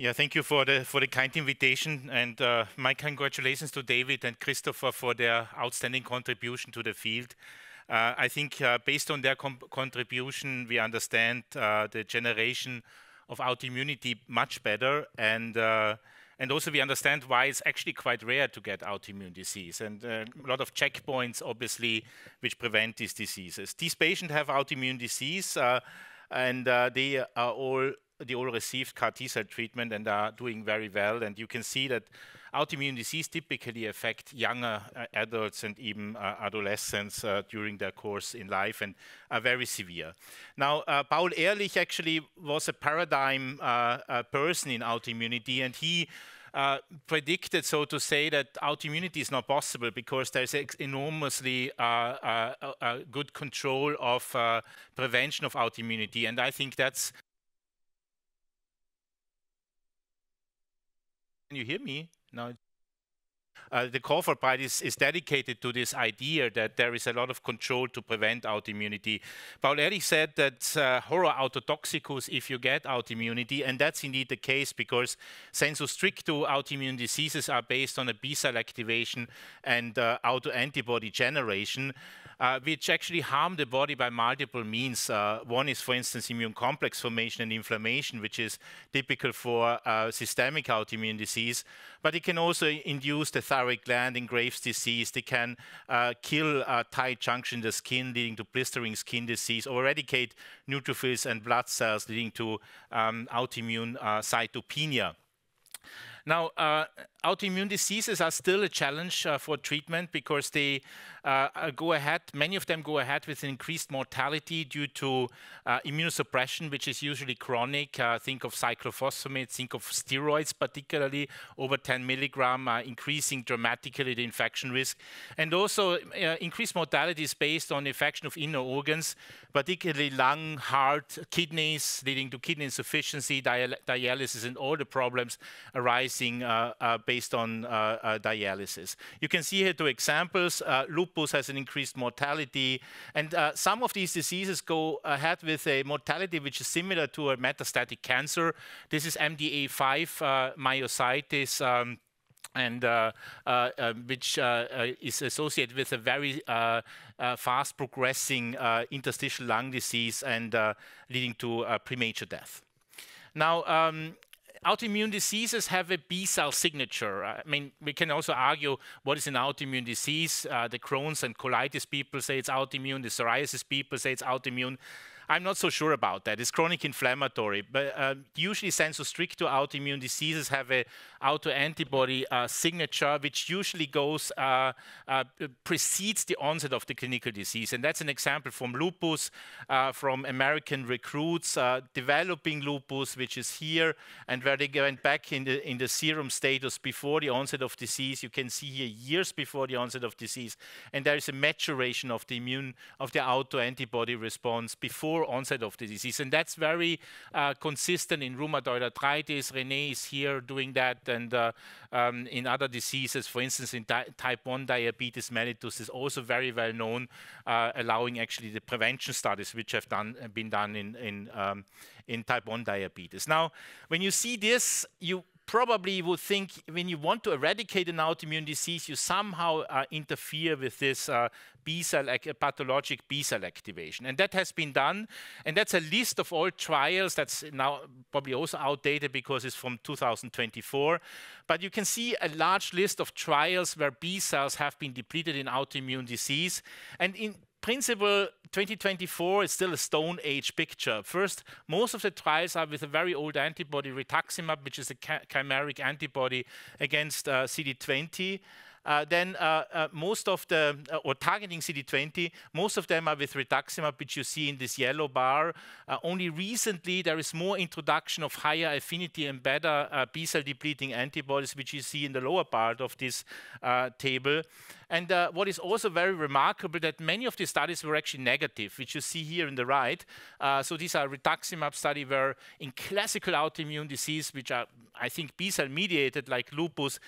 Yeah, thank you for the kind invitation, and my congratulations to David and Christopher for their outstanding contribution to the field. I think based on their contribution, we understand the generation of autoimmunity much better, and also we understand why it's actually quite rare to get autoimmune disease, and a lot of checkpoints, obviously, which prevent these diseases. These patients have autoimmune disease, and they all received CAR T-cell treatment and are doing very well. And you can see that autoimmune disease typically affect younger adults and even adolescents during their course in life and are very severe. Now, Paul Ehrlich actually was a paradigm person in autoimmunity, and he predicted, so to say, that autoimmunity is not possible because there's enormously good control of prevention of autoimmunity. And I think that's... Can you hear me? No. The Crawford Prize is dedicated to this idea that there is a lot of control to prevent autoimmunity. Paul Ehrlich said that horror autotoxicus if you get autoimmunity, and that's indeed the case because sensu stricto autoimmune diseases are based on a B-cell activation and autoantibody generation, which actually harm the body by multiple means. One is, for instance, immune complex formation and inflammation, which is typical for systemic autoimmune disease. But it can also induce the thyroid gland in Graves' disease. They can kill tight junction in the skin, leading to blistering skin disease, or eradicate neutrophils and blood cells, leading to autoimmune cytopenia. Now, autoimmune diseases are still a challenge for treatment because they go ahead, many of them go ahead with increased mortality due to immunosuppression, which is usually chronic. Think of cyclophosphamide, think of steroids, particularly over 10 milligram, increasing dramatically the infection risk. And also increased mortality is based on infection of inner organs, particularly lung, heart, kidneys, leading to kidney insufficiency, dialysis, and all the problems arising based on dialysis. You can see here two examples. Lupus has an increased mortality, and some of these diseases go ahead with a mortality which is similar to a metastatic cancer. This is MDA5 myositis, and which is associated with a very fast progressing interstitial lung disease and leading to premature death. Now, autoimmune diseases have a B-cell signature. I mean, we can also argue what is an autoimmune disease. The Crohn's and colitis people say it's autoimmune. The psoriasis people say it's autoimmune. I'm not so sure about that. It's chronic inflammatory, but usually sensu stricto autoimmune diseases have a autoantibody signature, which usually goes precedes the onset of the clinical disease. And that's an example from lupus, from American recruits developing lupus, which is here, and where they went back in the serum status before the onset of disease. You can see here years before the onset of disease, and there is a maturation of the autoantibody response before onset of the disease, and that's very consistent in rheumatoid arthritis. René is here doing that, and in other diseases, for instance, in type 1 diabetes mellitus is also very well known, allowing actually the prevention studies which have been done in type 1 diabetes. Now, when you see this, you probably would think when you want to eradicate an autoimmune disease, you somehow interfere with this B-cell, pathologic B-cell activation. And that has been done. And that's a list of all trials that's now probably also outdated because it's from 2024. But you can see a large list of trials where B-cells have been depleted in autoimmune disease. And in principle, 2024 is still a Stone Age picture. First, most of the trials are with a very old antibody, rituximab, which is a chimeric antibody against CD20. Then most of the, or targeting CD20, most of them are with rituximab, which you see in this yellow bar. Only recently there is more introduction of higher affinity and better B-cell depleting antibodies, which you see in the lower part of this table. And what is also very remarkable that many of these studies were actually negative, which you see here in the right. So these are rituximab studies where in classical autoimmune disease, which are, I think, B-cell mediated like lupus,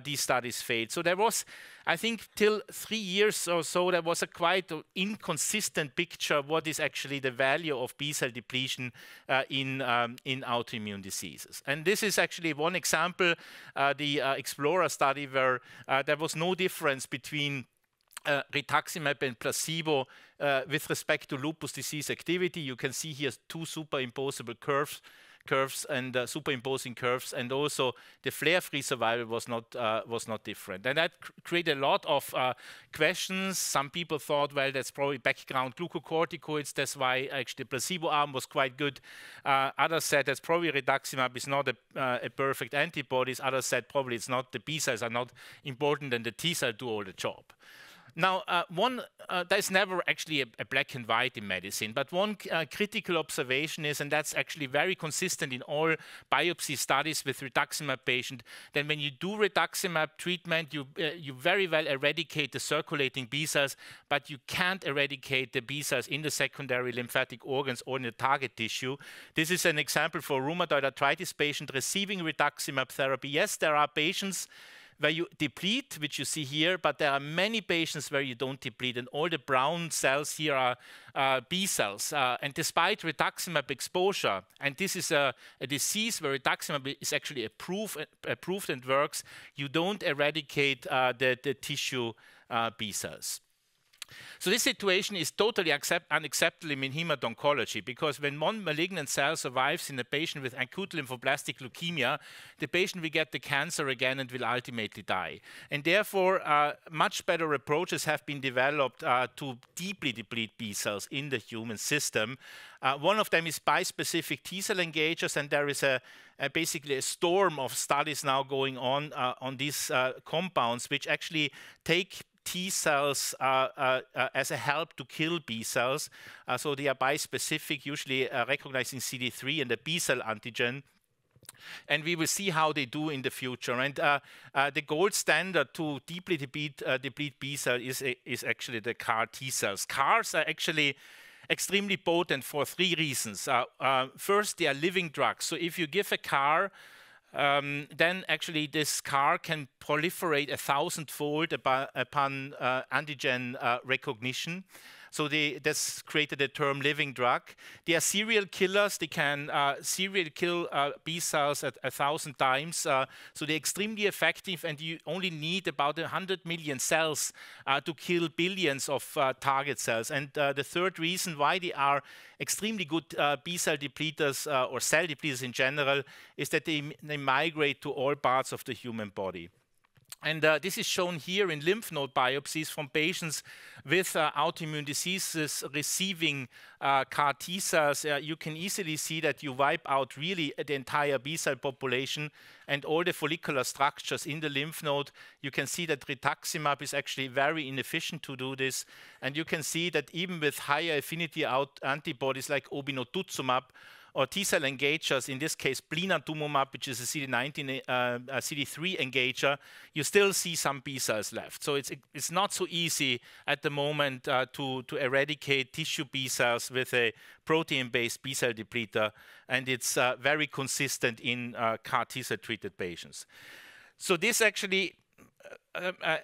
these studies failed. So there was I think till 3 years or so, there was a quite inconsistent picture of what is actually the value of B-cell depletion in autoimmune diseases. And this is actually one example, the Explorer study, where there was no difference between rituximab and placebo with respect to lupus disease activity. You can see here 2 superimposable curves and superimposing curves, and also the flare-free survival was not different. And that created a lot of questions. Some people thought, well, that's probably background glucocorticoids. That's why actually the placebo arm was quite good. Others said that's probably rituximab is not a perfect antibodies. Others said probably it's not, the B cells are not important and the T cell do all the job. Now, there's never actually a black and white in medicine, but one critical observation is, and that's actually very consistent in all biopsy studies with rituximab patient, that when you do rituximab treatment, you very well eradicate the circulating B cells, but you can't eradicate the B cells in the secondary lymphatic organs or in the target tissue. This is an example for a rheumatoid arthritis patient receiving rituximab therapy. Yes, there are patients where you deplete, which you see here, but there are many patients where you don't deplete, and all the brown cells here are B cells. And despite rituximab exposure, and this is a disease where rituximab is actually approved and works, you don't eradicate the tissue B cells. So this situation is totally unacceptable in hemat-oncology, because when one malignant cell survives in a patient with acute lymphoblastic leukemia, the patient will get the cancer again and will ultimately die. And therefore, much better approaches have been developed to deeply deplete B cells in the human system. One of them is bispecific T cell engagers, and there is basically a storm of studies now going on these compounds, which actually take T cells as a help to kill B cells. So they are bispecific, usually recognizing CD3 and the B cell antigen. And we will see how they do in the future. And the gold standard to deeply deplete B cell is actually the CAR T cells. CARs are actually extremely potent for 3 reasons. First, they are living drugs. So if you give a CAR, then actually this CAR can proliferate 1,000-fold upon antigen recognition. So that's created the term living drug. They are serial killers. They can serial kill B cells at 1,000 times. So they're extremely effective, and you only need about 100 million cells to kill billions of target cells. And the third reason why they are extremely good B cell depleters or cell depleters in general is that they migrate to all parts of the human body. And this is shown here in lymph node biopsies from patients with autoimmune diseases receiving CAR T cells. You can easily see that you wipe out really the entire B cell population and all the follicular structures in the lymph node. You can see that rituximab is actually very inefficient to do this. And you can see that even with higher affinity antibodies like obinutuzumab, or T-cell engagers, in this case blinatumomab, which is a CD3 engager, you still see some B cells left. So it's not so easy at the moment to eradicate tissue B cells with a protein-based B cell depleter, and it's very consistent in CAR T-cell treated patients. So this actually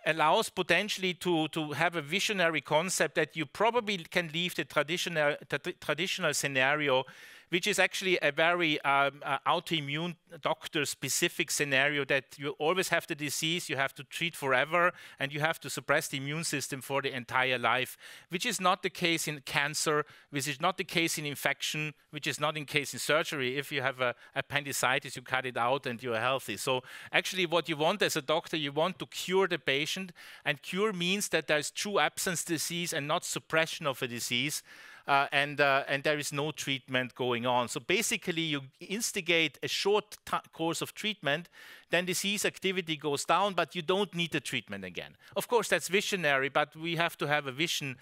allows potentially to have a visionary concept that you probably can leave the traditional scenario, which is actually a very autoimmune doctor-specific scenario, that you always have the disease, you have to treat forever, and you have to suppress the immune system for the entire life, which is not the case in cancer, which is not the case in infection, which is not the case in surgery. If you have appendicitis, you cut it out and you are healthy. So actually what you want as a doctor, you want to cure the patient, and cure means that there is true absence disease and not suppression of a disease. And there is no treatment going on. So basically, you instigate a short course of treatment, then disease activity goes down, but you don't need the treatment again. Of course, that's visionary, but we have to have a vision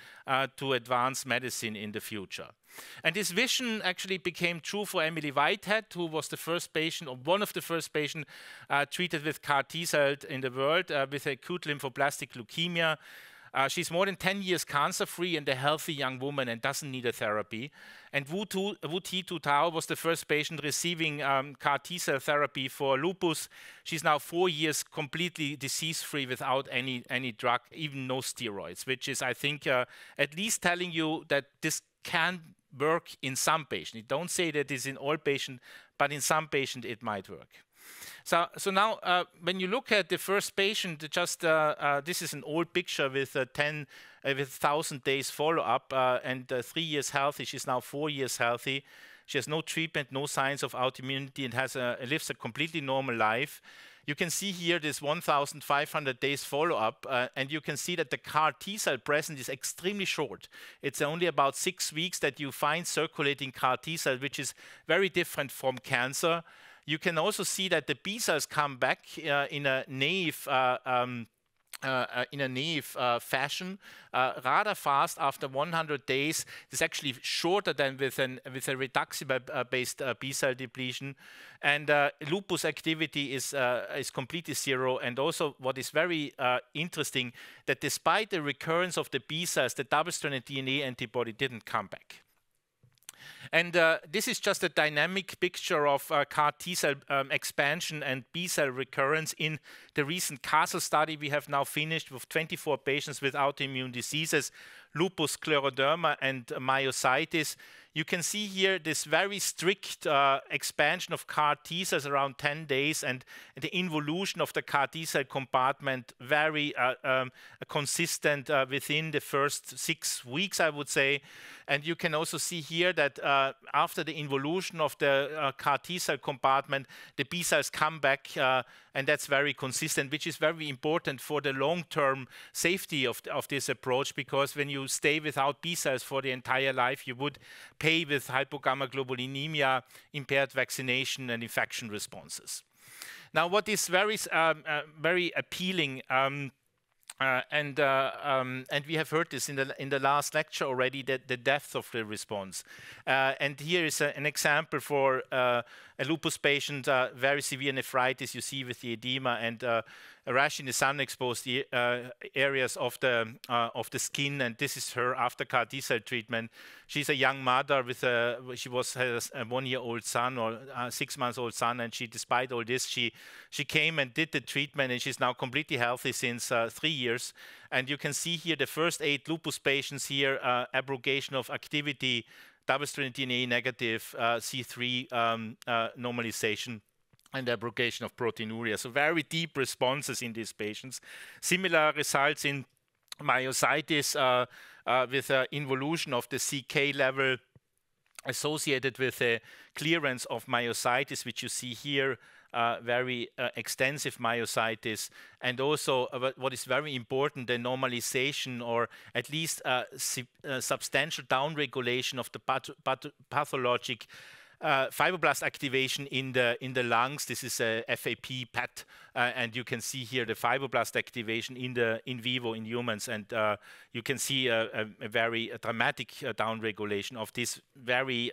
to advance medicine in the future. And this vision actually became true for Emily Whitehead, who was the first patient, or one of the first patients treated with CAR T-cell in the world with acute lymphoblastic leukemia. She's more than 10 years cancer-free and a healthy young woman and doesn't need a therapy. And Wu Ti Tu Tao was the first patient receiving CAR T-cell therapy for lupus. She's now 4 years completely disease-free without any drug, even no steroids, which is, I think, at least telling you that this can work in some patients. Don't say that it's in all patients, but in some patients it might work. So now, when you look at the first patient, this is an old picture with 1,000 days follow-up and 3 years healthy. She's now 4 years healthy. She has no treatment, no signs of autoimmunity, and lives a completely normal life. You can see here this 1,500 days follow-up, and you can see that the CAR T-cell presence is extremely short. It's only about 6 weeks that you find circulating CAR T-cell, which is very different from cancer. You can also see that the B cells come back in a naive fashion rather fast after 100 days. It's actually shorter than with a rituximab-based B cell depletion. And lupus activity is completely zero. And also what is very interesting, that despite the recurrence of the B cells, the double-stranded DNA antibody didn't come back. And this is just a dynamic picture of CAR T-cell expansion and B-cell recurrence in the recent CASTLE study we have now finished with 24 patients with autoimmune diseases, lupus, scleroderma, and myositis. You can see here this very strict expansion of CAR T-cells around 10 days and the involution of the CAR T-cell compartment very consistent within the first 6 weeks, I would say. And you can also see here that after the involution of the CAR T-cell compartment, the B-cells come back, and that's very consistent, which is very important for the long-term safety of this approach, because when you stay without B-cells for the entire life, you would pay with hypogammaglobulinemia, impaired vaccination, and infection responses. Now, what is very appealing, and we have heard this in the last lecture already, that the depth of the response. And here is an example for a lupus patient, very severe nephritis you see with the edema and a rash in the sun-exposed areas of the skin. And this is her after CAR T-cell treatment. She's a young mother with has a 1-year-old son or 6-month-old son, and despite all this, she came and did the treatment, and she's now completely healthy since 3 years. And you can see here the first 8 lupus patients here, abrogation of activity, double-stranded DNA negative, C3 normalization, and abrogation of proteinuria. So very deep responses in these patients. Similar results in myositis with involution of the CK level associated with a clearance of myositis, which you see here, very extensive myositis, and also what is very important, the normalization or at least substantial downregulation of the pathologic fibroblast activation in the lungs. This is a FAP PET, and you can see here the fibroblast activation in vivo in humans, and you can see a very dramatic downregulation of this very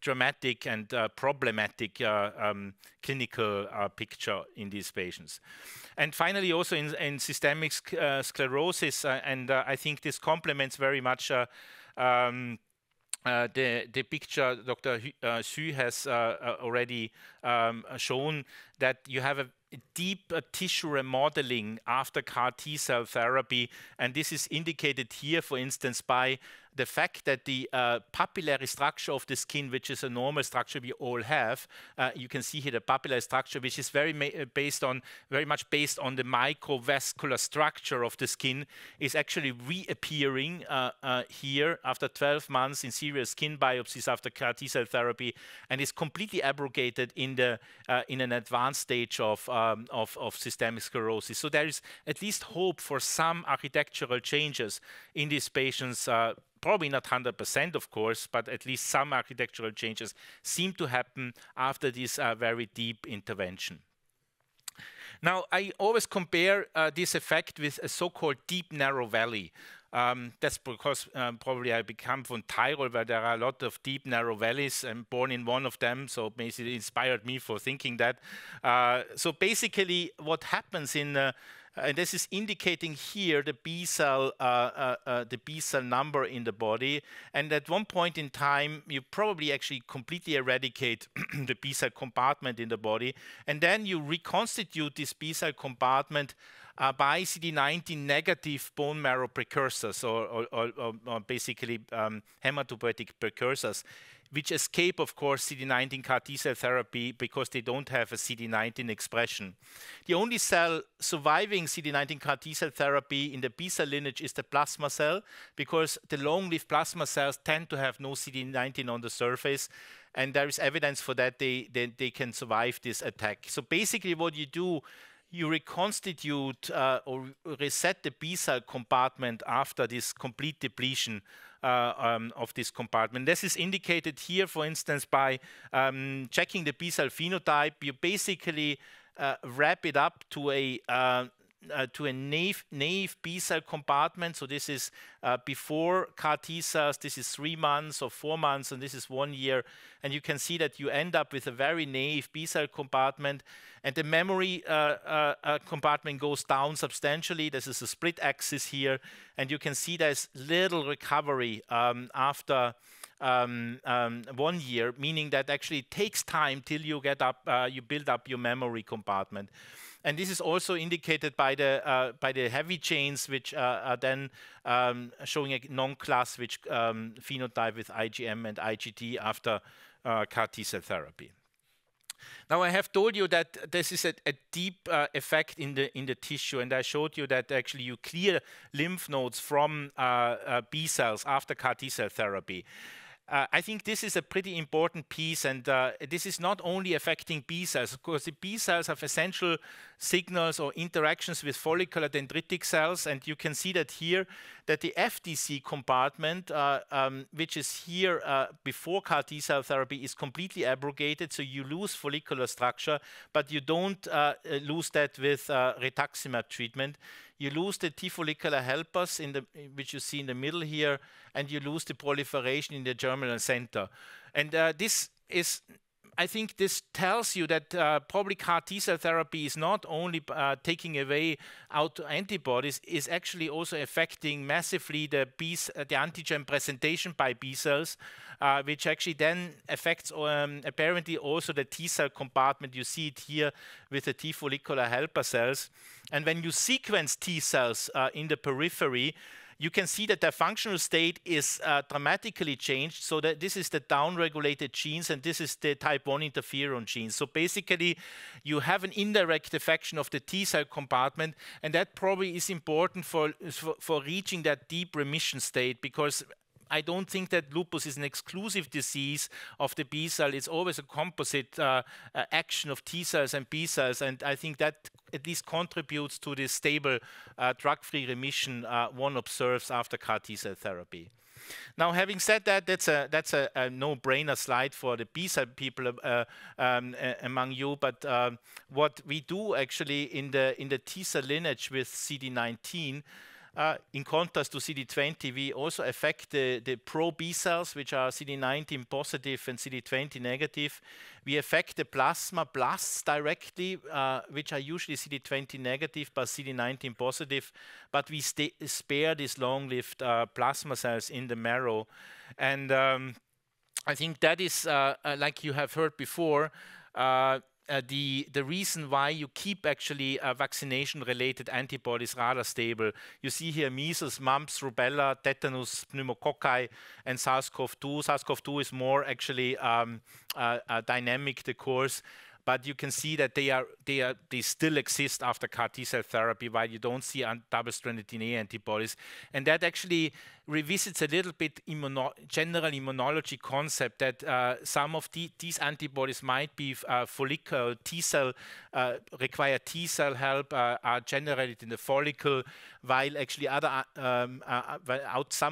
dramatic and problematic clinical picture in these patients. And finally, also in systemic sclerosis, and I think this complements very much the picture Dr. Xu has already shown, that you have a deep tissue remodeling after CAR T-cell therapy, and this is indicated here, for instance, by the fact that the papillary structure of the skin, which is a normal structure we all have, you can see here the papillary structure, which is very much based on the microvascular structure of the skin, is actually reappearing here after 12 months in serious skin biopsies after CAR T-cell therapy, and is completely abrogated in an advanced stage of systemic sclerosis. So there is at least hope for some architectural changes in these patients. Probably not 100%, of course, but at least some architectural changes seem to happen after this very deep intervention. Now, I always compare this effect with a so-called deep narrow valley. That's because probably I come from Tyrol, where there are a lot of deep narrow valleys. I'm born in one of them, so basically it inspired me for thinking that. So basically what happens in And this is indicating here the B cell number in the body. And at one point in time, you probably actually completely eradicate the B cell compartment in the body. And then you reconstitute this B cell compartment by CD19 negative bone marrow precursors, or basically hematopoietic precursors, which escape, of course, CD19 CAR T cell therapy because they don't have a CD19 expression. The only cell surviving CD19 CAR T cell therapy in the B cell lineage is the plasma cell, because the long-lived plasma cells tend to have no CD19 on the surface, and there is evidence for that they can survive this attack. So basically what you do, you reconstitute or reset the B cell compartment after this complete depletion of this compartment. This is indicated here, for instance, by checking the B cell phenotype. You basically wrap it up to a naive B cell compartment. So this is before CAR T cells. This is 3 months or 4 months, and this is 1 year. And you can see that you end up with a very naive B cell compartment, and the memory compartment goes down substantially. This is a split axis here, and you can see there's little recovery after 1 year, meaning that actually it takes time till you get up, you build up your memory compartment. And this is also indicated by the heavy chains, which are then showing a non-class switch phenotype with IgM and IgD after CAR T cell therapy. Now, I have told you that this is a deep effect in the tissue, and I showed you that actually you clear lymph nodes from B cells after CAR T cell therapy. I think this is a pretty important piece, and this is not only affecting B cells. Of course, the B cells have essential signals or interactions with follicular dendritic cells, and you can see that here, that the FDC compartment, which is here before CAR T cell therapy, is completely abrogated, so you lose follicular structure, but you don't lose that with rituximab treatment. You lose the T follicular helpers, which you see in the middle here, and you lose the proliferation in the germinal center. And this is, I think this tells you that probably CAR T cell therapy is not only taking away autoantibodies, is actually also affecting massively the antigen presentation by B cells, which actually then affects apparently also the T cell compartment. You see it here with the T follicular helper cells. And when you sequence T cells in the periphery, you can see that their functional state is dramatically changed. So that this is the downregulated genes, and this is the type 1 interferon genes. So basically, you have an indirect affection of the T cell compartment, and that probably is important for reaching that deep remission state, because I don't think that lupus is an exclusive disease of the B cell. It's always a composite action of T cells and B cells, and I think that at least contributes to the stable drug-free remission one observes after CAR T cell therapy. Now, having said that, that's a no-brainer slide for the B cell people among you. But what we do actually in the T cell lineage with CD19, in contrast to CD20, we also affect the pro-B cells, which are CD19 positive and CD20 negative. We affect the plasma blasts directly, which are usually CD20 negative but CD19 positive, but we spare these long-lived plasma cells in the marrow. And I think that is, like you have heard before, the reason why you keep actually vaccination-related antibodies rather stable. You see here measles, mumps, rubella, tetanus, pneumococci, and SARS-CoV-2. SARS-CoV-2 is more actually dynamic, the course, but you can see that they still exist after CAR T cell therapy, while you don't see double-stranded DNA antibodies. And that actually revisits a little bit general immunology concept that some of these antibodies might be follicular T cell, require T cell help, are generated in the follicle, while actually some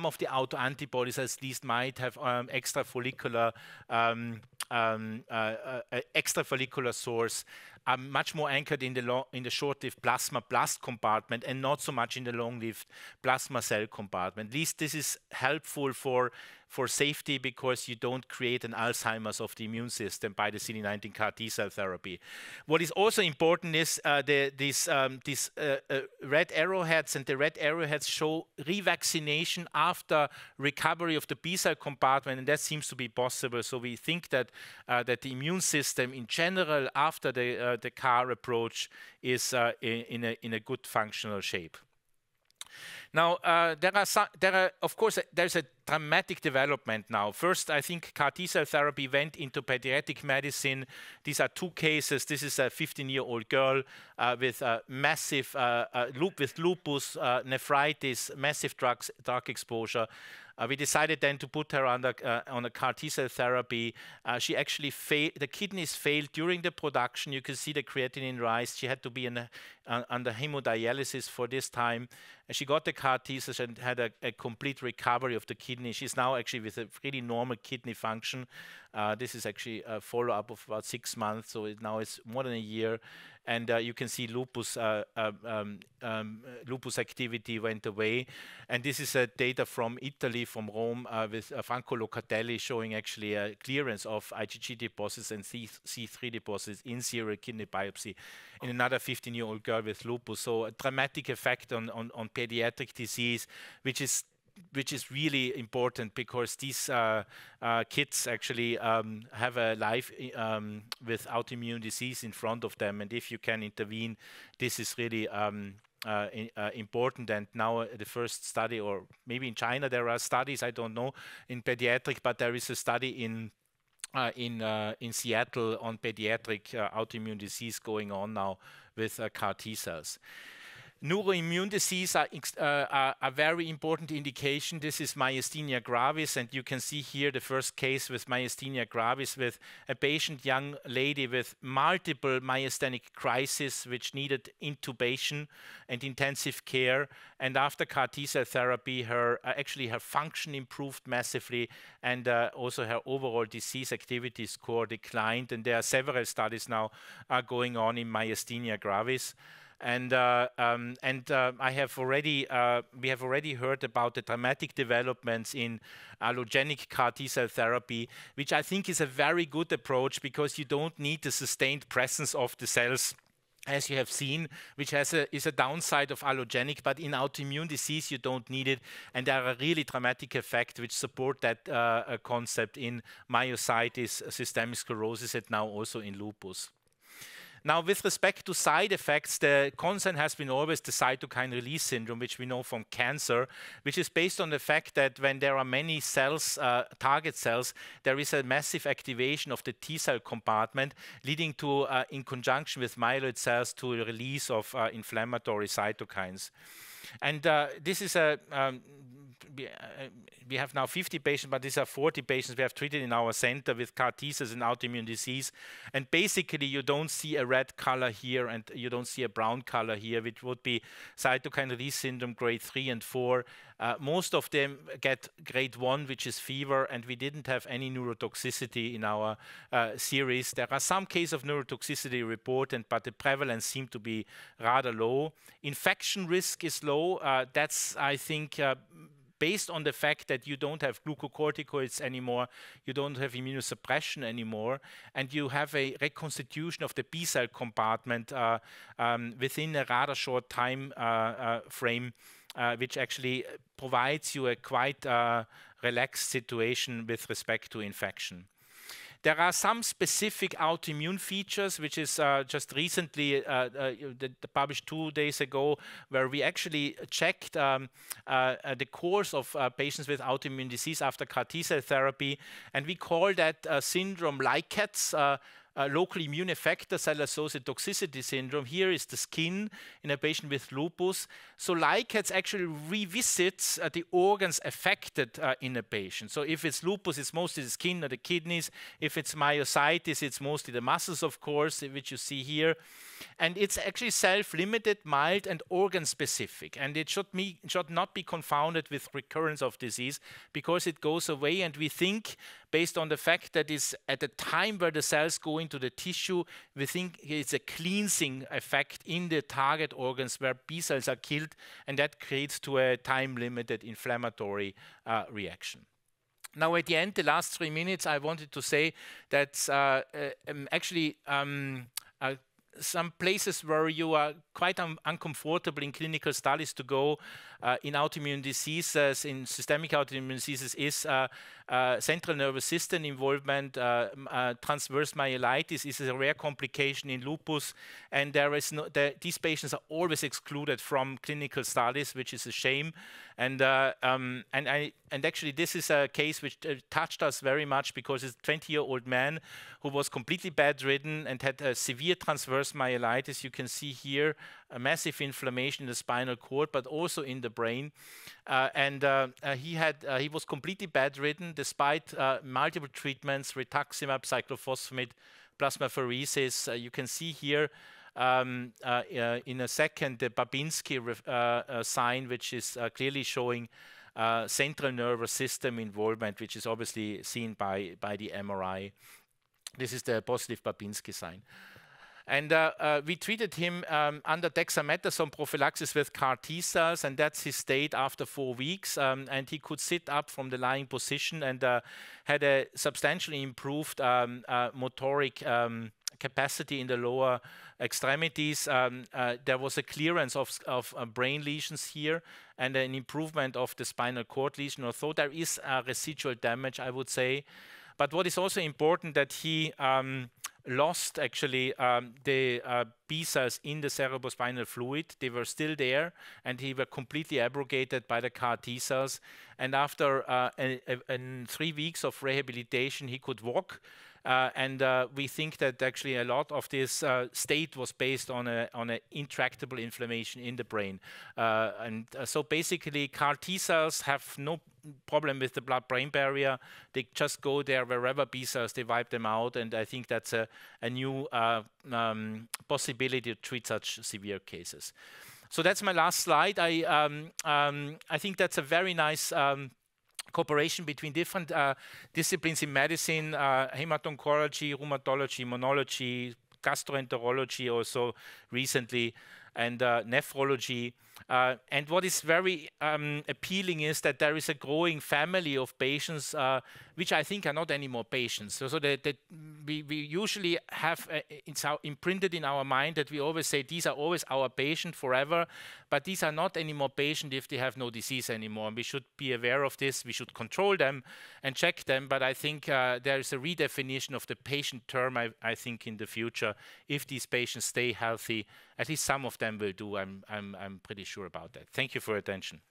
of the autoantibodies at least might have extrafollicular source are much more anchored in the short-lived plasma blast compartment and not so much in the long-lived plasma cell compartment. At least this is helpful for safety, because you don't create an Alzheimer's of the immune system by the CD19 CAR T-cell therapy. What is also important is these red arrowheads, and the red arrowheads show revaccination after recovery of the B-cell compartment, and that seems to be possible. So we think that that the immune system in general after the CAR approach is in a good functional shape. Now, of course, there's a dramatic development now. First, I think CAR T-cell therapy went into pediatric medicine. These are two cases. This is a 15-year-old girl with massive with lupus, nephritis, massive drug exposure. We decided then to put her on a CAR T-cell therapy. She actually failed. The kidneys failed during the production. You can see the creatinine rise. She had to be under hemodialysis for this time. She got the CAR T-cells and had a complete recovery of the kidney. She's now actually with a really normal kidney function. This is actually a follow-up of about 6 months, so now it's more than a year. And you can see lupus activity went away. And this is data from Italy, from Rome, with Franco Locatelli, showing actually a clearance of IgG deposits and C3 deposits in serial kidney biopsy in another 15-year-old girl with lupus. So a dramatic effect on pediatric disease, which is really important, because these kids actually have a life with autoimmune disease in front of them, and if you can intervene, this is really important. And now the first study, or maybe in China there are studies, I don't know, in pediatric, but there is a study in Seattle on pediatric autoimmune disease going on now with CAR T cells. Neuroimmune disease are a very important indication. This is myasthenia gravis, and you can see here the first case with myasthenia gravis, with a patient, young lady with multiple myasthenic crisis, which needed intubation and intensive care. And after CAR T-cell therapy, actually her function improved massively, and also her overall disease activity score declined. And there are several studies now going on in myasthenia gravis. And we have already heard about the dramatic developments in allogeneic CAR T-cell therapy, which I think is a very good approach, because you don't need the sustained presence of the cells, as you have seen, which is a downside of allogeneic, but in autoimmune disease you don't need it, and there are really dramatic effects which support that concept in myositis, systemic sclerosis, and now also in lupus. Now, with respect to side effects, the concern has been always the cytokine release syndrome, which we know from cancer, which is based on the fact that when there are many cells, target cells, there is a massive activation of the T-cell compartment, leading to, in conjunction with myeloid cells, to a release of inflammatory cytokines. And this is we have now 50 patients, but these are 40 patients we have treated in our center with CAR T-cells in autoimmune disease. And basically, you don't see a red color here, and you don't see a brown color here, which would be cytokine release syndrome grade 3 and 4. Most of them get grade 1, which is fever, and we didn't have any neurotoxicity in our series. There are some cases of neurotoxicity reported, but the prevalence seemed to be rather low. Infection risk is low. That's, I think, based on the fact that you don't have glucocorticoids anymore, you don't have immunosuppression anymore, and you have a reconstitution of the B-cell compartment within a rather short time frame, which actually provides you a quite relaxed situation with respect to infection. There are some specific autoimmune features, which is just recently published 2 days ago, where we actually checked the course of patients with autoimmune disease after CAR T-cell therapy, and we call that syndrome LICATS, local immune effector cell-associated toxicity syndrome. Here is the skin in a patient with lupus. So LICATS actually revisits the organs affected in a patient. So if it's lupus, it's mostly the skin or the kidneys. If it's myositis, it's mostly the muscles, of course, which you see here. And it's actually self-limited, mild, and organ-specific. And it should not be confounded with recurrence of disease, because it goes away. And we think based on the fact that is at the time where the cells go into the tissue, we think it's a cleansing effect in the target organs where B cells are killed, and that creates to a time-limited inflammatory reaction. Now, at the end, the last 3 minutes, I wanted to say that actually some places where you are quite uncomfortable in clinical studies to go in autoimmune diseases, in systemic autoimmune diseases, is central nervous system involvement. Transverse myelitis is a rare complication in lupus, and there is these patients are always excluded from clinical studies, which is a shame. And actually, this is a case which touched us very much, because it's a 20-year-old man who was completely bedridden and had a severe transverse myelitis. You can see here a massive inflammation in the spinal cord, but also in the brain. He was completely bedridden despite multiple treatments, rituximab, cyclophosphamide, plasmapheresis. You can see here in a second the Babinski sign, which is clearly showing central nervous system involvement, which is obviously seen by the MRI. This is the positive Babinski sign. And we treated him under dexamethasone prophylaxis with CAR T cells, and that's his state after 4 weeks. And he could sit up from the lying position and had a substantially improved motoric capacity in the lower extremities. There was a clearance of brain lesions here and an improvement of the spinal cord lesion, although there is residual damage, I would say. But what is also important that he lost actually the B cells in the cerebrospinal fluid. They were still there, and he were completely abrogated by the CAR T cells. And after 3 weeks of rehabilitation, he could walk. We think that actually a lot of this state was based on an intractable inflammation in the brain. So basically, CAR T cells have no problem with the blood-brain barrier. They just go there wherever B cells, they wipe them out. And I think that's a new possibility to treat such severe cases. So that's my last slide. I think that's a very nice cooperation between different disciplines in medicine, hemato-oncology, rheumatology, immunology, gastroenterology also recently, and nephrology. And what is very appealing is that there is a growing family of patients, which I think are not anymore patients. So that we usually have it's imprinted in our mind that we always say these are always our patient forever, but these are not anymore patient if they have no disease anymore. And we should be aware of this. We should control them and check them. But I think there is a redefinition of the patient term, I think, in the future. If these patients stay healthy, at least some of them will do. I'm pretty sure about that. Thank you for your attention.